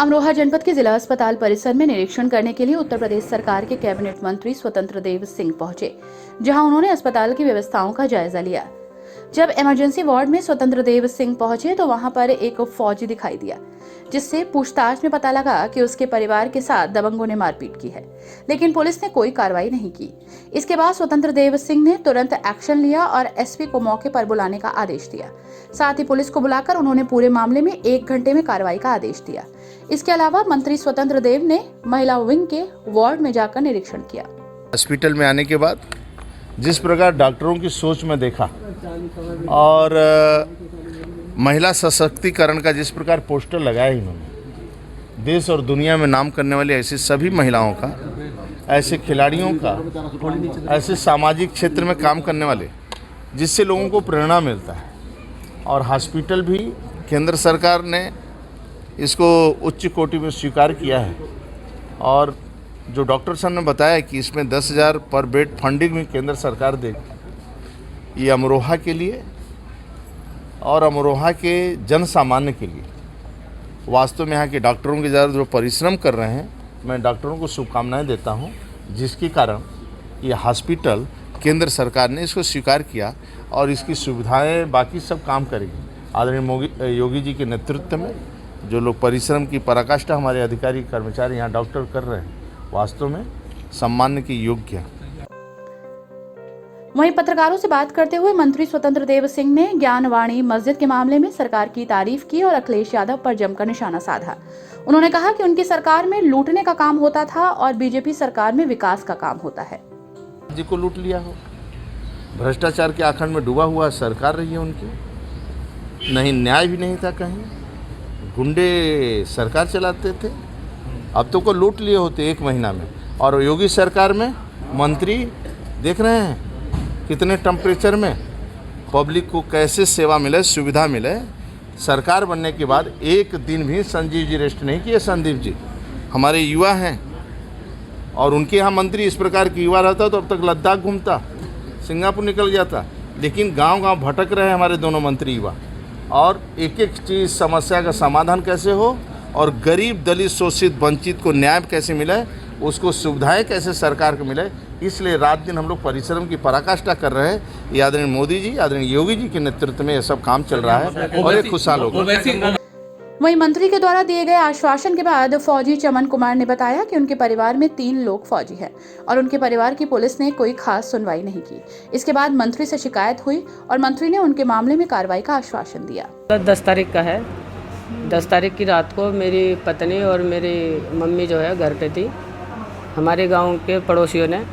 अमरोहा जनपद के जिला अस्पताल परिसर में निरीक्षण करने के लिए उत्तर प्रदेश सरकार के कैबिनेट मंत्री स्वतंत्र देव सिंह पहुंचे, जहां उन्होंने अस्पताल की व्यवस्थाओं का जायजा लिया। जब इमरजेंसी वार्ड में स्वतंत्र देव सिंह पहुंचे तो वहां पर एक फौजी दिखाई दिया, जिससे पूछताछ में पता लगा कि उसके परिवार के साथ दबंगों ने मारपीट की है, लेकिन पुलिस ने कोई कार्रवाई नहीं की। इसके बाद स्वतंत्र देव सिंह ने तुरंत एक्शन लिया और एसपी को मौके पर बुलाने का आदेश दिया। साथ ही पुलिस को बुलाकर उन्होंने पूरे मामले में 1 घंटे में कार्रवाई का आदेश दिया। इसके अलावा मंत्री स्वतंत्र देव ने महिला विंग के वार्ड में जाकर निरीक्षण किया। हॉस्पिटल में आने के बाद जिस प्रकार डॉक्टरों की सोच में देखा और महिला सशक्तिकरण का जिस प्रकार पोस्टर लगाया इन्होंने, देश और दुनिया में नाम करने वाली ऐसी सभी महिलाओं का, ऐसे खिलाड़ियों का, ऐसे सामाजिक क्षेत्र में काम करने वाले, जिससे लोगों को प्रेरणा मिलता है। और हॉस्पिटल भी केंद्र सरकार ने इसको उच्च कोटि में स्वीकार किया है और जो डॉक्टर साहब ने बताया कि इसमें 10,000 पर बेड फंडिंग भी केंद्र सरकार देगी। ये अमरोहा के लिए और अमरोहा के जन सामान्य के लिए, वास्तव में यहाँ के डॉक्टरों के ज़्यादा जो परिश्रम कर रहे हैं, मैं डॉक्टरों को शुभकामनाएं देता हूँ, जिसके कारण ये हॉस्पिटल केंद्र सरकार ने इसको स्वीकार किया और इसकी सुविधाएं बाकी सब काम करेगी। आदरणीय योगी जी के नेतृत्व में जो लोग परिश्रम की पराकाष्ठा हमारे अधिकारी कर्मचारी यहाँ डॉक्टर कर रहे हैं, वास्तव में सम्मान के योग्य है। वहीं पत्रकारों से बात करते हुए मंत्री स्वतंत्र देव सिंह ने ज्ञानवाणी मस्जिद के मामले में सरकार की तारीफ की और अखिलेश यादव पर जमकर निशाना साधा। उन्होंने कहा कि उनकी सरकार में लूटने का काम होता था और बीजेपी सरकार में विकास का काम होता है। जी को लूट लिया हो, भ्रष्टाचार के आखंड में डूबा हुआ सरकार रही है उनकी, नहीं न्याय भी नहीं था, कहीं गुंडे सरकार चलाते थे। अब तो को लूट लिए होते 1 महीना में। और योगी सरकार में मंत्री देख रहे हैं कितने टेम्परेचर में पब्लिक को कैसे सेवा मिले, सुविधा मिले। सरकार बनने के बाद एक दिन भी संजीव जी रेस्ट नहीं किए। संदीप जी हमारे युवा हैं और उनके यहाँ मंत्री इस प्रकार की युवा रहता तो अब तक लद्दाख घूमता, सिंगापुर निकल जाता। लेकिन गांव-गांव भटक रहे हैं हमारे दोनों मंत्री युवा, और एक एक चीज़ समस्या का समाधान कैसे हो और गरीब, दलित, शोषित, वंचित को न्याय कैसे मिले, उसको सुविधाएं कैसे सरकार को मिले, इसलिए रात दिन हम लोग परिश्रम की पराकाष्ठा कर रहे हैं। ये आदरणीय मोदी जी, आदरणीय योगी जी के नेतृत्व में ये सब काम चल रहा है और ये खुशहाल होगा। वहीं मंत्री के द्वारा दिए गए आश्वासन के बाद फौजी चमन कुमार ने बताया कि उनके परिवार में 3 लोग फौजी हैं और उनके परिवार की पुलिस ने कोई खास सुनवाई नहीं की। इसके बाद मंत्री से शिकायत हुई और मंत्री ने उनके मामले में कार्रवाई का आश्वासन दिया। 10 तारीख का है। 10 तारीख की रात को मेरी पत्नी और मेरी मम्मी जो है घर पे थी। हमारे गांव के पड़ोसियों ने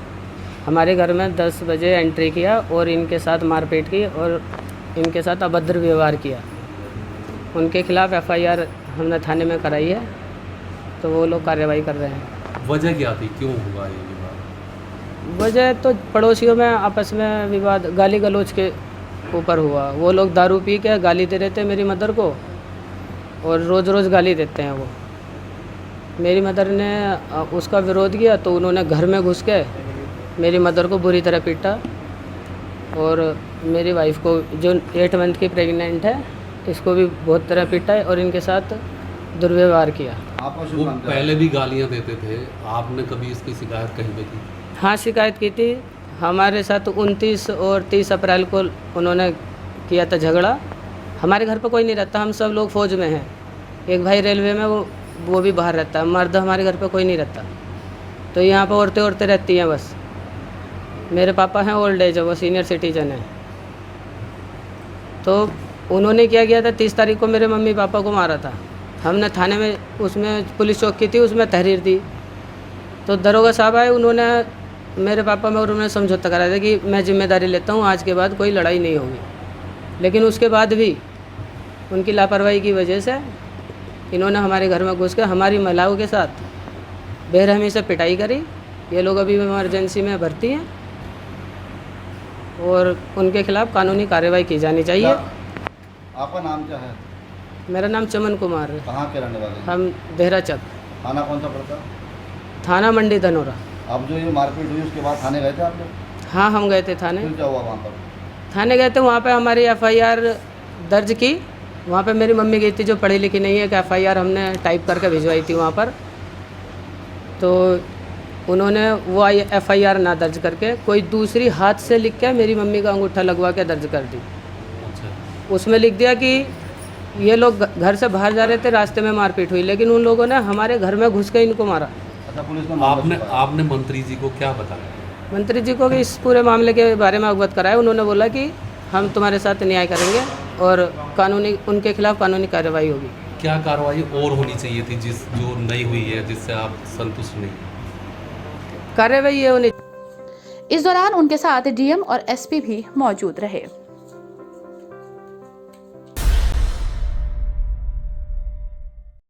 हमारे घर में 10 बजे एंट्री किया और इनके साथ मारपीट की और इनके साथ अभद्र व्यवहार किया। उनके खिलाफ FIR हमने थाने में कराई है, तो वो लोग कार्रवाई कर रहे हैं। वजह क्या थी, क्यों हुआ ये विवाद? वजह तो पड़ोसियों में आपस में विवाद गाली गलौज के ऊपर हुआ। वो लोग दारू पी के गाली दे रहे थे मेरी मदर को और रोज़ गाली देते हैं वो। मेरी मदर ने उसका विरोध किया तो उन्होंने घर में घुस के मेरी मदर को बुरी तरह पीटा और मेरी वाइफ को जो 8 मंथ की प्रेग्नेंट है इसको भी बहुत तरह पीटा है और इनके साथ दुर्व्यवहार किया। वो पहले भी गालियां देते थे, आपने कभी इसकी शिकायत कहीं पे की? हाँ, शिकायत की थी। हमारे साथ 29 और 30 अप्रैल को उन्होंने किया था झगड़ा। हमारे घर पर कोई नहीं रहता, हम सब लोग फौज में हैं। एक भाई रेलवे में, वो भी बाहर रहता है। मर्द हमारे घर पर कोई नहीं रहता, तो यहाँ पर औरतें रहती हैं बस। मेरे पापा हैं ओल्ड एज, वो सीनियर सिटीजन है। तो उन्होंने क्या किया था, 30 तारीख को मेरे मम्मी पापा को मारा था। हमने थाने में उसमें पुलिस चौकी थी, उसमें तहरीर दी। तो दरोगा साहब आए, उन्होंने मेरे पापा में और उन्होंने समझौता कराया था कि मैं जिम्मेदारी लेता हूँ, आज के बाद कोई लड़ाई नहीं होगी। लेकिन उसके बाद भी उनकी लापरवाही की वजह से इन्होंने हमारे घर में घुस के हमारी महिलाओं के साथ बेरहमी से पिटाई करी। ये लोग अभी इमरजेंसी में भर्ती हैं और उनके खिलाफ कानूनी कार्रवाई की जानी चाहिए। आपका नाम क्या है? मेरा नाम चमन कुमार है। कहाँ के रहने वाले हैं? हम देहरा चक। थाना कौन सा पड़ता? थाना मंडी धनोरा। अब जो ये मारपीट हुई उसके बाद थाने गए थे आप लोग? हाँ, हम गए थे थाने। फिर क्या हुआ वहाँ पर? थाने गए थे, वहाँ पे हमारी FIR दर्ज की वहाँ पे मेरी मम्मी गई थी जो पढ़ी लिखी नहीं है, कि FIR हमने टाइप करके भिजवाई थी वहाँ पर। तो उन्होंने वो FIR ना दर्ज करके कोई दूसरी हाथ से लिख के मेरी मम्मी का अंगूठा लगवा के दर्ज कर दी। अच्छा। उसमें लिख दिया कि ये लोग घर से बाहर जा रहे थे, रास्ते में मारपीट हुई, लेकिन उन लोगों ने हमारे घर में घुस के इनको मारा। अच्छा, पुलिस ने मामला छुपाया। आपने मंत्री जी को क्या बताया? मंत्री जी को भी इस पूरे मामले के बारे में अवगत कराया। उन्होंने बोला कि हम तुम्हारे साथ न्याय करेंगे और कानूनी उनके खिलाफ कानूनी कार्रवाई होगी। क्या कार्रवाई और होनी चाहिए थी जो नहीं हुई है, जिससे आप संतुष्ट नहीं? कार्रवाई ये होनी। इस दौरान उनके साथ DM और SP भी मौजूद रहे।